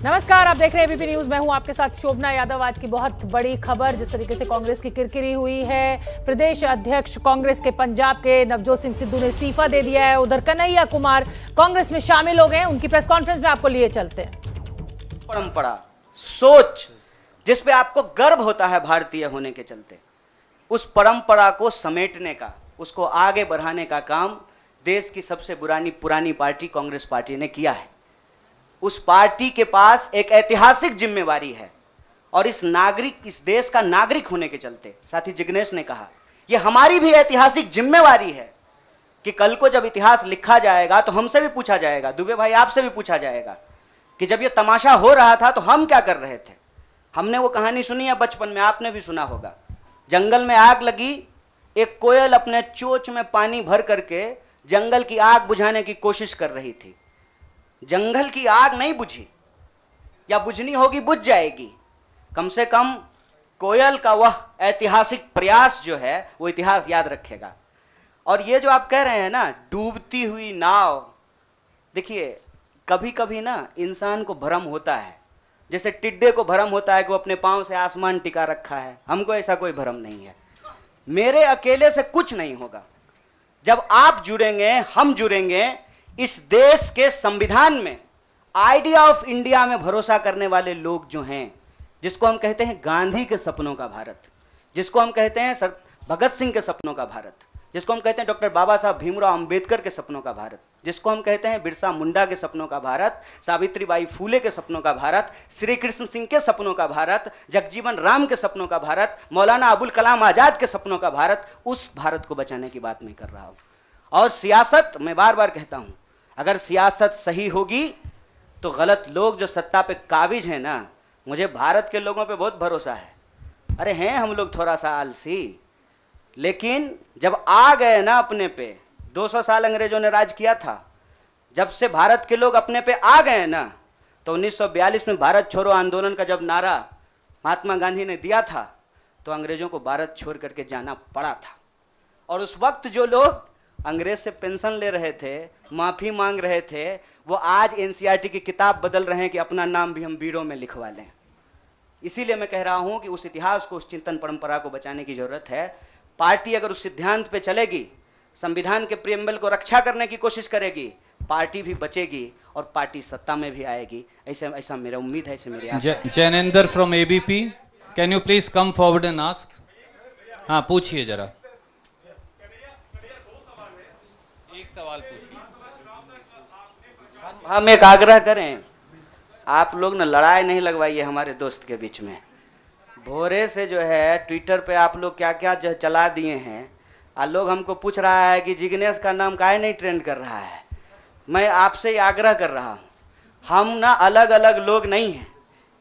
नमस्कार, आप देख रहे हैं एबीपी न्यूज। मैं हूं आपके साथ शोभना यादव। आज की बहुत बड़ी खबर, जिस तरीके से कांग्रेस की किरकिरी हुई है। प्रदेश अध्यक्ष कांग्रेस के पंजाब के नवजोत सिंह सिद्धू ने इस्तीफा दे दिया है। उधर कन्हैया कुमार कांग्रेस में शामिल हो गए। उनकी प्रेस कॉन्फ्रेंस में आपको लिए चलते हैं। परंपरा, सोच, जिस पे आपको गर्व होता है भारतीय होने के चलते, उस परंपरा को समेटने का, उसको आगे बढ़ाने का काम देश की सबसे पुरानी पार्टी कांग्रेस पार्टी ने किया है। उस पार्टी के पास एक ऐतिहासिक जिम्मेवारी है और इस देश का नागरिक होने के चलते, साथी जिग्नेश ने कहा, यह हमारी भी ऐतिहासिक जिम्मेवारी है कि कल को जब इतिहास लिखा जाएगा तो हमसे भी पूछा जाएगा, दुबे भाई आपसे भी पूछा जाएगा कि जब यह तमाशा हो रहा था तो हम क्या कर रहे थे। हमने वो कहानी सुनी है बचपन में, आपने भी सुना होगा। जंगल में आग लगी, एक कोयल अपने चोंच में पानी भर करके जंगल की आग बुझाने की कोशिश कर रही थी। जंगल की आग नहीं बुझी, या बुझनी होगी बुझ जाएगी। कम से कम कोयल का वह ऐतिहासिक प्रयास जो है वो इतिहास याद रखेगा। और ये जो आप कह रहे हैं ना, डूबती हुई नाव, देखिए कभी कभी ना इंसान को भ्रम होता है, जैसे टिड्डे को भ्रम होता है कि वो अपने पांव से आसमान टिका रखा है। हमको ऐसा कोई भ्रम नहीं है। मेरे अकेले से कुछ नहीं होगा। जब आप जुड़ेंगे, हम जुड़ेंगे, इस देश के संविधान में, आइडिया ऑफ इंडिया में भरोसा करने वाले लोग जो हैं, जिसको हम कहते हैं गांधी के सपनों का भारत, जिसको हम कहते हैं सर भगत सिंह के सपनों का भारत, जिसको हम कहते हैं डॉक्टर बाबा साहब भीमराव अंबेडकर के सपनों का भारत, जिसको हम कहते हैं बिरसा मुंडा के सपनों का भारत, सावित्रीबाई फूले के सपनों का भारत, श्री कृष्ण सिंह के सपनों का भारत, जगजीवन राम के सपनों का भारत, मौलाना अबुल कलाम आजाद के सपनों का भारत, उस भारत को बचाने की बात मैं कर रहा हूं। और सियासत, मैं बार बार कहता हूं, अगर सियासत सही होगी तो गलत लोग जो सत्ता पे काबिज हैं ना, मुझे भारत के लोगों पे बहुत भरोसा है। अरे हैं हम लोग थोड़ा सा आलसी, लेकिन जब आ गए ना अपने पे, 200 साल अंग्रेजों ने राज किया था, जब से भारत के लोग अपने पे आ गए ना, तो 1942 में भारत छोड़ो आंदोलन का जब नारा महात्मा गांधी ने दिया था, तो अंग्रेजों को भारत छोड़ करके जाना पड़ा था। और उस वक्त जो लोग अंग्रेज से पेंशन ले रहे थे, माफी मांग रहे थे, वो आज एनसीईआरटी की किताब बदल रहे हैं कि अपना नाम भी हम बीड़ों में लिखवा लें। इसीलिए मैं कह रहा हूं कि उस इतिहास को, उस चिंतन परंपरा को बचाने की जरूरत है। पार्टी अगर उस सिद्धांत पे चलेगी, संविधान के प्रियम्बल को रक्षा करने की कोशिश करेगी, पार्टी भी बचेगी और पार्टी सत्ता में भी आएगी। ऐसा मेरा उम्मीद है, ऐसे मेरी आशा है। Jainendra from ABP, can you please come forward and ask. हाँ, पूछिए जरा, एक सवाल पूछिए। हम एक आग्रह करें, आप लोग ना लड़ाई नहीं लगवाइए हमारे दोस्त के बीच में। भोरे से जो है ट्विटर पे आप लोग क्या क्या जो चला दिए हैं, लोग हमको पूछ रहा है कि जिग्नेश का नाम काहे नहीं ट्रेंड कर रहा है। मैं आपसे आग्रह कर रहा हूं, हम ना अलग अलग लोग नहीं हैं,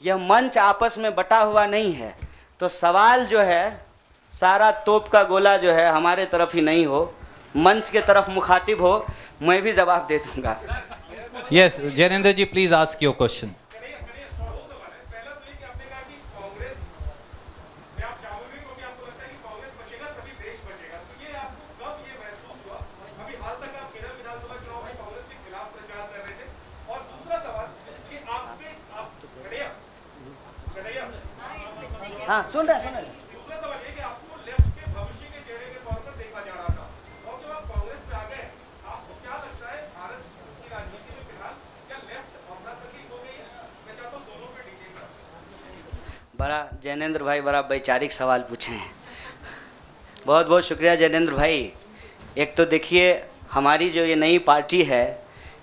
यह मंच आपस में बटा हुआ नहीं है। तो सवाल जो है सारा तोप का गोला जो है हमारे तरफ ही नहीं हो, मंच के तरफ मुखातिब हो, मैं भी जवाब दे दूंगा। Yes, Jainendra ji please ask your question. हाँ, सुन रहे हैं। बड़ा जैनेंद्र भाई बड़ा वैचारिक सवाल पूछे हैं। बहुत बहुत शुक्रिया जैनेंद्र भाई। एक तो देखिए, हमारी जो ये नई पार्टी है,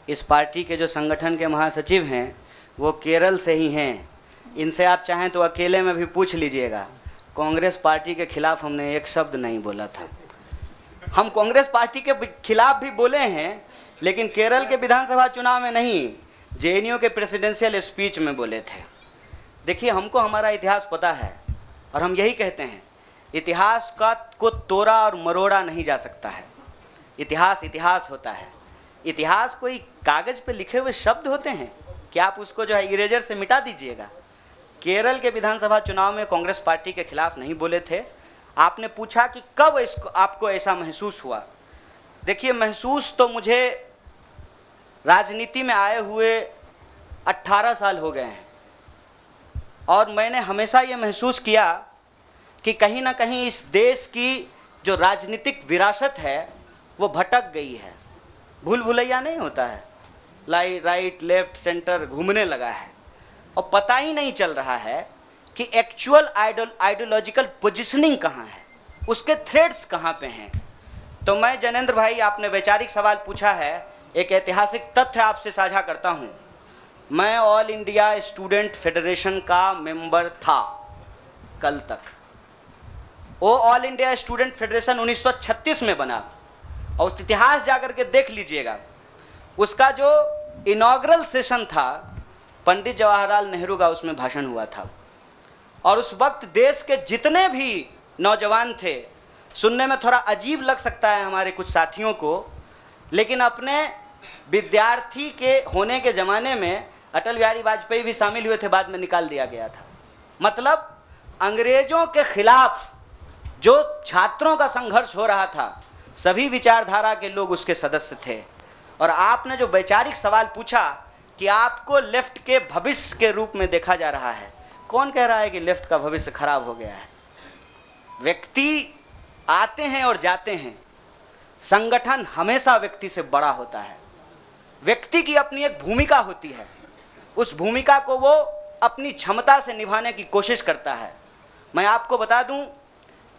इस पार्टी के जो संगठन के महासचिव हैं वो केरल से ही हैं। इनसे आप चाहें तो अकेले में भी पूछ लीजिएगा। कांग्रेस पार्टी के खिलाफ हमने एक शब्द नहीं बोला था। हम कांग्रेस पार्टी के खिलाफ भी बोले हैं, लेकिन केरल के विधानसभा चुनाव में नहीं, जेएनयू के प्रेसिडेंशियल स्पीच में बोले थे। देखिए, हमको हमारा इतिहास पता है और हम यही कहते हैं, इतिहास को तोड़ा और मरोड़ा नहीं जा सकता है। इतिहास इतिहास होता है। इतिहास कोई कागज पे लिखे हुए शब्द होते हैं कि आप उसको जो है इरेजर से मिटा दीजिएगा। केरल के विधानसभा चुनाव में कांग्रेस पार्टी के खिलाफ नहीं बोले थे। आपने पूछा कि कब आपको ऐसा महसूस हुआ। देखिए, महसूस तो मुझे राजनीति में आए हुए 18 साल हो गए हैं। और मैंने हमेशा ये महसूस किया कि कहीं ना कहीं इस देश की जो राजनीतिक विरासत है वो भटक गई है। भूल भुलैया नहीं होता है, राइट लेफ्ट सेंटर घूमने लगा है और पता ही नहीं चल रहा है कि एक्चुअल आइडियोलॉजिकल पोजिशनिंग कहाँ है, उसके थ्रेड्स कहाँ पे हैं। तो मैं जैनेंद्र भाई, आपने वैचारिक सवाल पूछा है, एक ऐतिहासिक तथ्य आपसे साझा करता हूं। मैं ऑल इंडिया स्टूडेंट फेडरेशन का मेंबर था कल तक। वो ऑल इंडिया स्टूडेंट फेडरेशन 1936 में बना और उस इतिहास जाकर के देख लीजिएगा। उसका जो इनॉग्रल सेशन था, पंडित जवाहरलाल नेहरू का उसमें भाषण हुआ था और उस वक्त देश के जितने भी नौजवान थे, सुनने में थोड़ा अजीब लग सकता है हमारे कुछ साथियों को, लेकिन अपने विद्यार्थी के होने के जमाने में अटल बिहारी वाजपेयी भी शामिल हुए थे, बाद में निकाल दिया गया था। मतलब अंग्रेजों के खिलाफ जो छात्रों का संघर्ष हो रहा था, सभी विचारधारा के लोग उसके सदस्य थे। और आपने जो वैचारिक सवाल पूछा कि आपको लेफ्ट के भविष्य के रूप में देखा जा रहा है, कौन कह रहा है कि लेफ्ट का भविष्य खराब हो गया है? व्यक्ति आते हैं और जाते हैं, संगठन हमेशा व्यक्ति से बड़ा होता है। व्यक्ति की अपनी एक भूमिका होती है, उस भूमिका को वो अपनी क्षमता से निभाने की कोशिश करता है। मैं आपको बता दूं,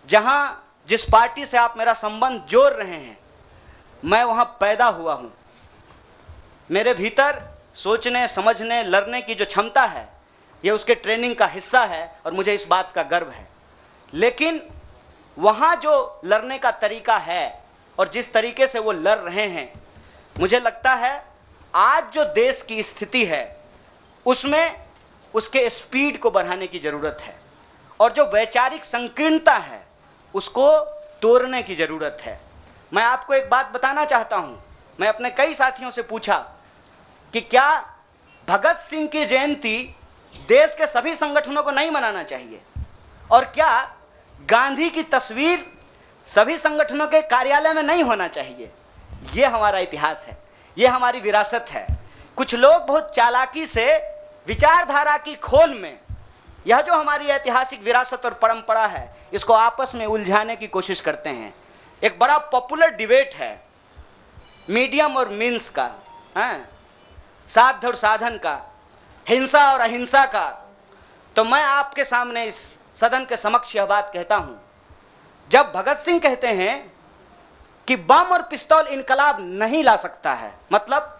जहां जिस पार्टी से आप मेरा संबंध जोड़ रहे हैं, मैं वहां पैदा हुआ हूं। मेरे भीतर सोचने, समझने, लड़ने की जो क्षमता है, यह उसके ट्रेनिंग का हिस्सा है और मुझे इस बात का गर्व है। लेकिन वहां जो लड़ने का तरीका है और जिस तरीके से वो लड़ रहे हैं, मुझे लगता है आज जो देश की स्थिति है उसमें उसके स्पीड को बढ़ाने की जरूरत है और जो वैचारिक संकीर्णता है उसको तोड़ने की जरूरत है। मैं आपको एक बात बताना चाहता हूं। मैं अपने कई साथियों से पूछा कि क्या भगत सिंह की जयंती देश के सभी संगठनों को नहीं मनाना चाहिए, और क्या गांधी की तस्वीर सभी संगठनों के कार्यालय में नहीं होना चाहिए? यह हमारा इतिहास है, यह हमारी विरासत है। कुछ लोग बहुत चालाकी से विचारधारा की खोल में यह जो हमारी ऐतिहासिक विरासत और परंपरा है, इसको आपस में उलझाने की कोशिश करते हैं। एक बड़ा पॉपुलर डिबेट है मीडियम और मीन्स का, साध्य और साधन का, हिंसा और अहिंसा का। तो मैं आपके सामने इस सदन के समक्ष यह बात कहता हूं, जब भगत सिंह कहते हैं कि बम और पिस्तौल इनकलाब नहीं ला सकता है, मतलब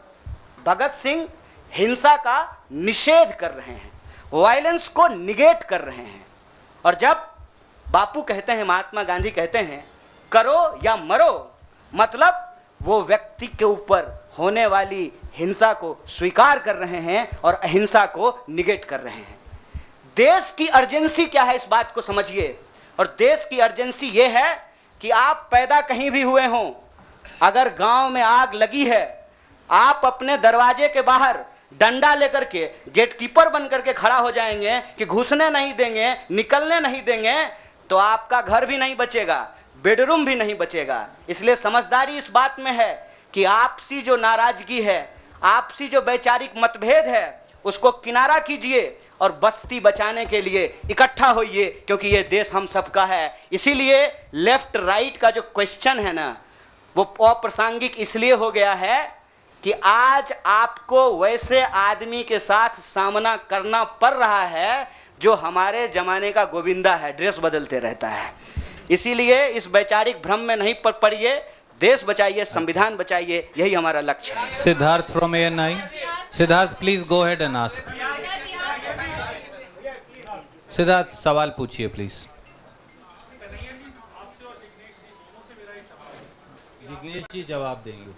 भगत सिंह हिंसा का निषेध कर रहे हैं, वायलेंस को निगेट कर रहे हैं। और जब बापू कहते हैं, महात्मा गांधी कहते हैं करो या मरो, मतलब वो व्यक्ति के ऊपर होने वाली हिंसा को स्वीकार कर रहे हैं और अहिंसा को निगेट कर रहे हैं। देश की अर्जेंसी क्या है, इस बात को समझिए। और देश की अर्जेंसी यह है कि आप पैदा कहीं भी हुए हों, अगर गांव में आग लगी है, आप अपने दरवाजे के बाहर डंडा लेकर के गेटकीपर बनकर के खड़ा हो जाएंगे कि घुसने नहीं देंगे, निकलने नहीं देंगे, तो आपका घर भी नहीं बचेगा, बेडरूम भी नहीं बचेगा। इसलिए समझदारी इस बात में है कि आपसी जो नाराजगी है, आपसी जो वैचारिक मतभेद है, उसको किनारा कीजिए और बस्ती बचाने के लिए इकट्ठा होइए, क्योंकि ये देश हम सबका है। इसीलिए लेफ्ट राइट का जो क्वेश्चन है ना, वो अप्रासंगिक इसलिए हो गया है कि आज आपको वैसे आदमी के साथ सामना करना पड़ रहा है जो हमारे जमाने का गोविंदा है, ड्रेस बदलते रहता है। इसीलिए इस वैचारिक भ्रम में नहीं पड़िए, देश बचाइए, संविधान बचाइए, यही हमारा लक्ष्य है। Siddharth from ANI। Siddharth please go ahead and ask. Siddharth सवाल पूछिए प्लीज। जिग्नेश जी जवाब देंगे।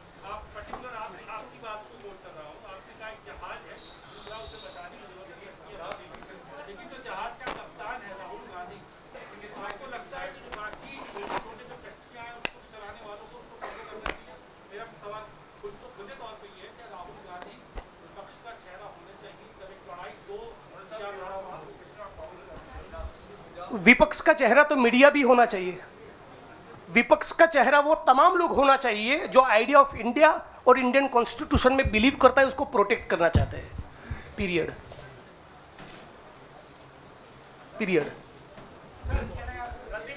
विपक्ष का चेहरा तो मीडिया भी होना चाहिए। विपक्ष का चेहरा वो तमाम लोग होना चाहिए जो आइडिया ऑफ इंडिया और इंडियन कॉन्स्टिट्यूशन में बिलीव करता है, उसको प्रोटेक्ट करना चाहते हैं, period. Period.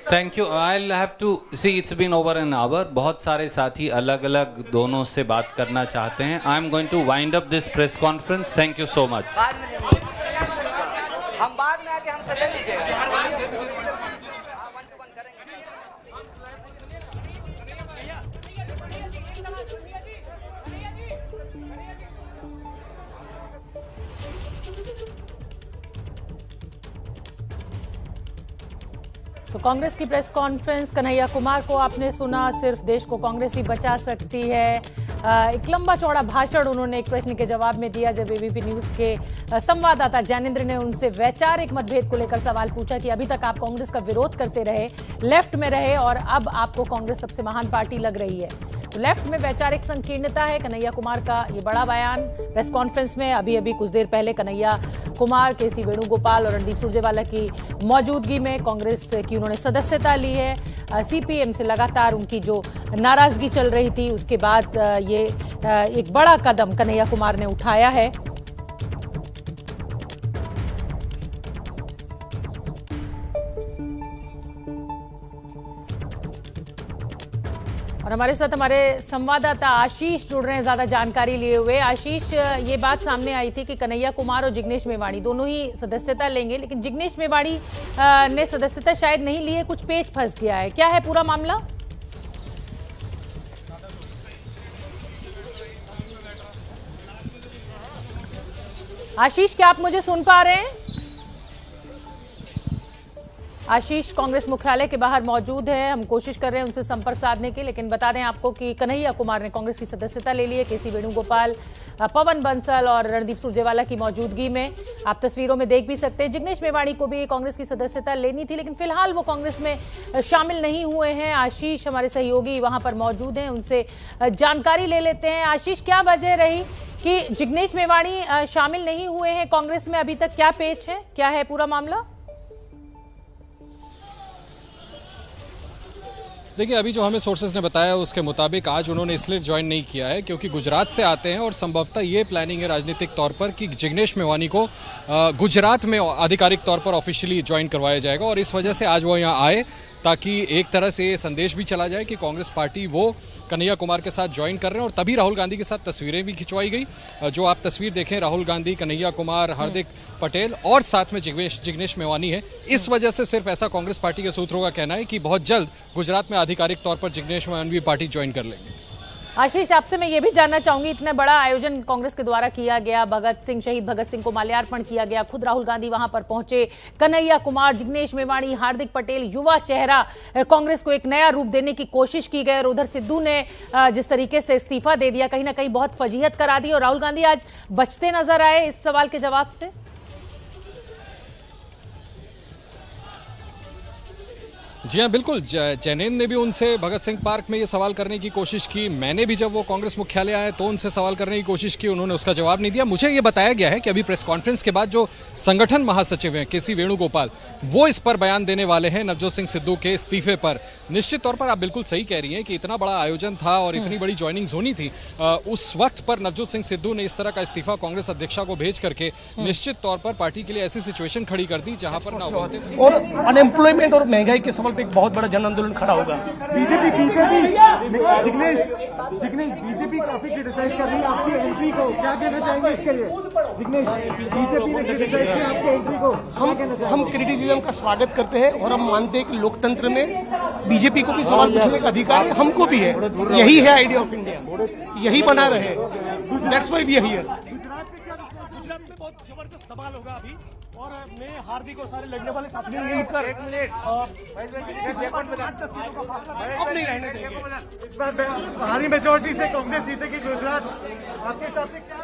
Thank you. I have to see, it's been over an hour. बहुत सारे साथी अलग अलग दोनों से बात करना चाहते हैं। I am going to wind up this press conference. Thank you so much. हम बाद में आके हमसे ले लीजिएगा। तो कांग्रेस की प्रेस कॉन्फ्रेंस, कन्हैया कुमार को आपने सुना। सिर्फ देश को कांग्रेस ही बचा सकती है। एक लंबा चौड़ा भाषण उन्होंने एक प्रश्न के जवाब में दिया जब एबीपी न्यूज के संवाददाता ज्ञानेंद्र ने उनसे वैचारिक मतभेद को लेकर सवाल पूछा कि अभी तक आप कांग्रेस का विरोध करते रहे, लेफ्ट में रहे और अब आपको कांग्रेस सबसे महान पार्टी लग रही है, तो लेफ्ट में वैचारिक संकीर्णता है। कन्हैया कुमार का ये बड़ा बयान प्रेस कॉन्फ्रेंस में। अभी कुछ देर पहले कन्हैया कुमार, केसी वेणुगोपाल और रणदीप सुरजेवाला की मौजूदगी में कांग्रेस की उन्होंने सदस्यता ली है। सीपीएम से लगातार उनकी जो नाराजगी चल रही थी, उसके बाद ये एक बड़ा कदम कन्हैया कुमार ने उठाया है। और हमारे साथ हमारे संवाददाता आशीष जुड़ रहे हैं ज्यादा जानकारी लिए हुए। आशीष, ये बात सामने आई थी कि कन्हैया कुमार और जिग्नेश मेवाणी दोनों ही सदस्यता लेंगे, लेकिन जिग्नेश मेवाणी ने सदस्यता शायद नहीं ली है, कुछ पेच फंस गया है। क्या है पूरा मामला? आशीष, क्या आप मुझे सुन पा रहे हैं? आशीष कांग्रेस मुख्यालय के बाहर मौजूद है, हम कोशिश कर रहे हैं उनसे संपर्क साधने की, लेकिन बता दें आपको कि कन्हैया कुमार ने कांग्रेस की सदस्यता ले ली है। केसी वेणुगोपाल, पवन बंसल और रणदीप सुरजेवाला की मौजूदगी में। आप तस्वीरों में देख भी सकते हैं जिग्नेश मेवाणी को भी कांग्रेस की सदस्यता लेनी थी, लेकिन फिलहाल वो कांग्रेस में शामिल नहीं हुए हैं। आशीष हमारे सहयोगी वहां पर मौजूद हैं, उनसे जानकारी ले लेते हैं। आशीष, क्या वजह रही कि जिग्नेश मेवाणी शामिल नहीं हुए हैं कांग्रेस में? अभी तक क्या पेच है, क्या है पूरा मामला? देखिए, अभी जो हमें सोर्सेज ने बताया उसके मुताबिक आज उन्होंने इसलिए ज्वाइन नहीं किया है क्योंकि गुजरात से आते हैं और संभवतः ये प्लानिंग है राजनीतिक तौर पर कि जिग्नेश मेवाणी को गुजरात में आधिकारिक तौर पर ऑफिशियली ज्वाइन करवाया जाएगा और इस वजह से आज वो यहाँ आए ताकि एक तरह से ये संदेश भी चला जाए कि कांग्रेस पार्टी वो कन्हैया कुमार के साथ ज्वाइन कर रहे हैं। और तभी राहुल गांधी के साथ तस्वीरें भी खिंचवाई गई। जो आप तस्वीर देखें, राहुल गांधी, कन्हैया कुमार, हार्दिक पटेल और साथ में जिग्नेश मेवाणी है। इस वजह से सिर्फ ऐसा कांग्रेस पार्टी के सूत्रों का कहना है कि बहुत जल्द गुजरात में आधिकारिक तौर पर जिग्नेश मेवाणी भी पार्टी ज्वाइन कर लेंगे। आशीष, आपसे मैं ये भी जानना चाहूंगी, इतना बड़ा आयोजन कांग्रेस के द्वारा किया गया, शहीद भगत सिंह को माल्यार्पण किया गया, खुद राहुल गांधी वहां पर पहुंचे, कन्हैया कुमार, जिग्नेश मेवाणी, हार्दिक पटेल, युवा चेहरा, कांग्रेस को एक नया रूप देने की कोशिश की गई और उधर सिद्धू ने जिस तरीके से इस्तीफा दे दिया, कहीं ना कहीं बहुत फजीहत करा दी और राहुल गांधी आज बचते नजर आए इस सवाल के जवाब से। जी हाँ, बिल्कुल। जैनेंद्र ने भी उनसे भगत सिंह पार्क में ये सवाल करने की कोशिश की। मैंने भी जब वो कांग्रेस मुख्यालय आए तो उनसे सवाल करने की कोशिश की, उन्होंने उसका जवाब नहीं दिया। मुझे ये बताया गया है कि अभी प्रेस कॉन्फ्रेंस के बाद जो संगठन महासचिव हैं केसी वेणुगोपाल, वो इस पर बयान देने वाले हैं नवजोत सिंह सिद्धू के इस्तीफे पर। निश्चित तौर पर आप बिल्कुल सही कह रही हैं कि इतना बड़ा आयोजन था और इतनी बड़ी ज्वाइनिंग्स होनी थी, उस वक्त पर नवजोत सिंह सिद्धू ने इस तरह का इस्तीफा कांग्रेस अध्यक्षा को भेज करके निश्चित तौर पर पार्टी के लिए ऐसी सिचुएशन खड़ी कर दी जहां पर ना बोलते थे। और अनएम्प्लॉयमेंट और महंगाई के सवाल पे एक बहुत बड़ा जन आंदोलन खड़ा होगा। बीजेपी काफी क्रिटिसाइज कर रही है आपकी एंट्री को, क्या कहना चाहेंगे इसके लिए? जिग्नेश, बीजेपी ने क्रिटिसाइज किया आपकी एंट्री को, हम क्रिटिसिज्म का स्वागत करते हैं और हम मानते हैं कि लोकतंत्र में बीजेपी को भी सवाल पूछने का अधिकार है, हमको भी है। यही है आइडिया ऑफ इंडिया, यही बना रहे। That's why we are here. Gujarat में बहुत जबरदस्त सवाल होगा अभी और मैं हार्दिक और सारे लड़ने वाले साथी मिलकर अब नहीं रहने देंगे। भारी मेजोरिटी से कांग्रेस जीतेगी गुजरात, आपके हिसाब से क्या?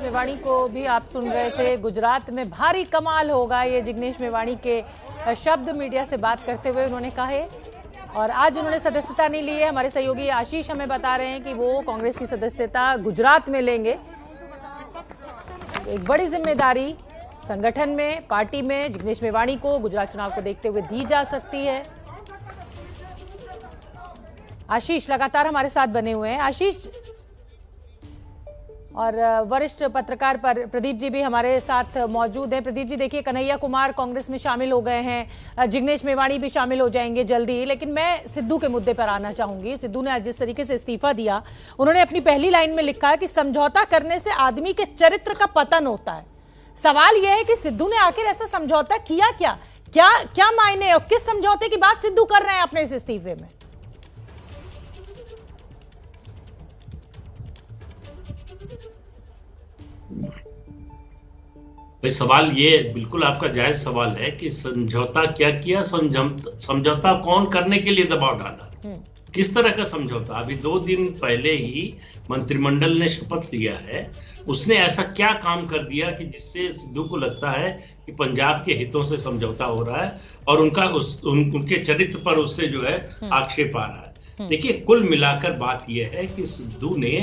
मेवाणी को भी आप सुन रहे थे, गुजरात में भारी कमाल होगा, ये जिग्नेश मेवाणी के शब्द मीडिया से बात करते हुए उन्होंने कहे। और आज उन्होंने सदस्यता नहीं ली है। हमारे सहयोगी आशीष हमें बता रहे हैं कि वो कांग्रेस की सदस्यता गुजरात में लेंगे। एक बड़ी जिम्मेदारी संगठन में, पार्टी में जिग्नेश मेवाणी को गुजरात चुनाव को देखते हुए दी जा सकती है। आशीष लगातार हमारे साथ बने हुए हैं। आशीष, और वरिष्ठ पत्रकार पर प्रदीप जी भी हमारे साथ मौजूद हैं। प्रदीप जी, देखिए, कन्हैया कुमार कांग्रेस में शामिल हो गए हैं, जिग्नेश मेवाणी भी शामिल हो जाएंगे जल्दी, लेकिन मैं सिद्धू के मुद्दे पर आना चाहूंगी। सिद्धू ने आज जिस तरीके से इस्तीफा दिया, उन्होंने अपनी पहली लाइन में लिखा है कि समझौता करने से आदमी के चरित्र का पतन होता है। सवाल यह है कि सिद्धू ने आखिर ऐसा समझौता किया क्या? क्या मायने और किस समझौते की बात सिद्धू कर रहे हैं अपने इस इस्तीफे में? भाई, सवाल ये बिल्कुल आपका जायज सवाल है कि समझौता क्या किया, समझौता कौन करने के लिए दबाव डाला, किस तरह का समझौता। अभी 2 दिन पहले ही मंत्रिमंडल ने शपथ लिया है, उसने ऐसा क्या काम कर दिया कि जिससे सिद्धू को लगता है कि पंजाब के हितों से समझौता हो रहा है और उनके चरित्र पर उससे जो है आक्षेप आ रहा है। देखिए, कुल मिलाकर बात यह है कि सिद्धू ने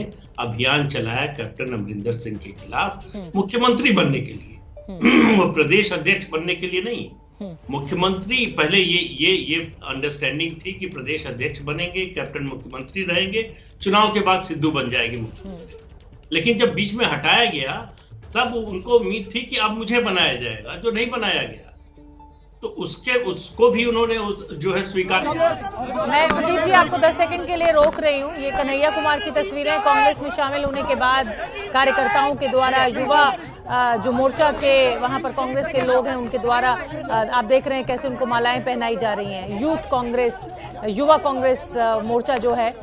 अभियान चलाया कैप्टन अमरिंदर सिंह के खिलाफ मुख्यमंत्री बनने के लिए, वो प्रदेश अध्यक्ष बनने के लिए नहीं। मुख्यमंत्री पहले ये अंडरस्टैंडिंग थी कि प्रदेश अध्यक्ष बनेंगे, कैप्टन मुख्यमंत्री रहेंगे, चुनाव के बाद सिद्धू बन जाएगी मुख्यमंत्री। लेकिन जब बीच में हटाया गया, तब उनको उम्मीद थी कि अब मुझे बनाया जाएगा, जो नहीं बनाया गया तो उसको भी उन्होंने जो है स्वीकार किया। मैं प्रदीप जी आपको 10 सेकंड के लिए रोक रही हूँ। ये कन्हैया कुमार की तस्वीरें कांग्रेस में शामिल होने के बाद कार्यकर्ताओं के द्वारा, युवा जो मोर्चा के वहां पर कांग्रेस के लोग हैं उनके द्वारा आप देख रहे हैं कैसे उनको मालाएं पहनाई जा रही हैं। यूथ कांग्रेस, युवा कांग्रेस मोर्चा जो है,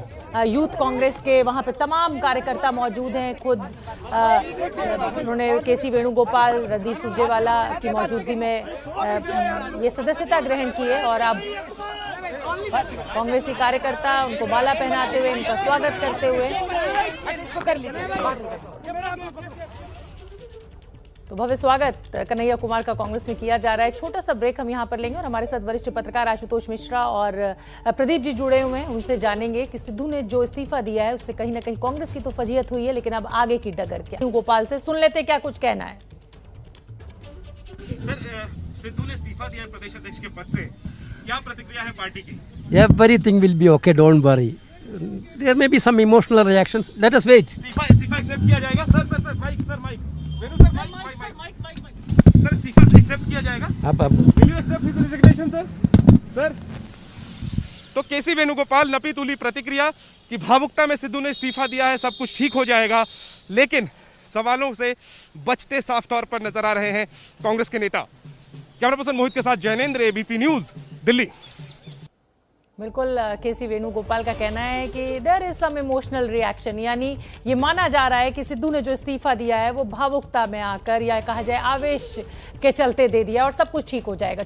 यूथ कांग्रेस के वहां पर तमाम कार्यकर्ता मौजूद हैं। खुद उन्होंने केसी वेणुगोपाल, रणदीप सुरजेवाला की मौजूदगी में ये सदस्यता ग्रहण की है और अब कांग्रेसी कार्यकर्ता उनको माला पहनाते हुए, उनका स्वागत करते हुए। तो भव्य स्वागत कन्हैया कुमार का कांग्रेस में किया जा रहा है। छोटा सा ब्रेक हम यहाँ पर लेंगे और हमारे साथ वरिष्ठ पत्रकार आशुतोष मिश्रा और प्रदीप जी जुड़े हुए हैं। उनसे जानेंगे कि सिद्धू ने जो इस्तीफा दिया है उससे कहीं ना कहीं कांग्रेस की तो फजीहत हुई है, लेकिन अब आगे की डगर क्या। गोपाल से सुन लेते क्या कुछ कहना है। सर, सिद्धू ने इस्तीफा दिया है प्रदेश अध्यक्ष के पद से, क्या प्रतिक्रिया है पार्टी की? Everything will be okay, don't worry. There may be some emotional reactions. Let us wait. इस्तीफा एक्सेप्ट किया जाएगा? सर माइक वेणु सर, माइक सर, इस्तीफा से एक्सेप्ट किया जाएगा? Will you accept his resignation, sir? तो केसी वेणुगोपाल, नपी तुली प्रतिक्रिया कि भावुकता में सिद्धू ने इस्तीफा दिया है, सब कुछ ठीक हो जाएगा, लेकिन सवालों से बचते साफ तौर पर नजर आ रहे हैं कांग्रेस के नेता। कैमरा पर्सन मोहित के साथ जैनेंद्र, एबीपी न्यूज, दिल्ली। बिल्कुल, केसी वेणुगोपाल का कहना है कि there is some emotional reaction, यानी ये माना जा रहा है कि सिद्धू ने जो इस्तीफा दिया है वो भावुकता में आकर, या कहा जाए आवेश के चलते दे दिया और सब कुछ ठीक हो जाएगा।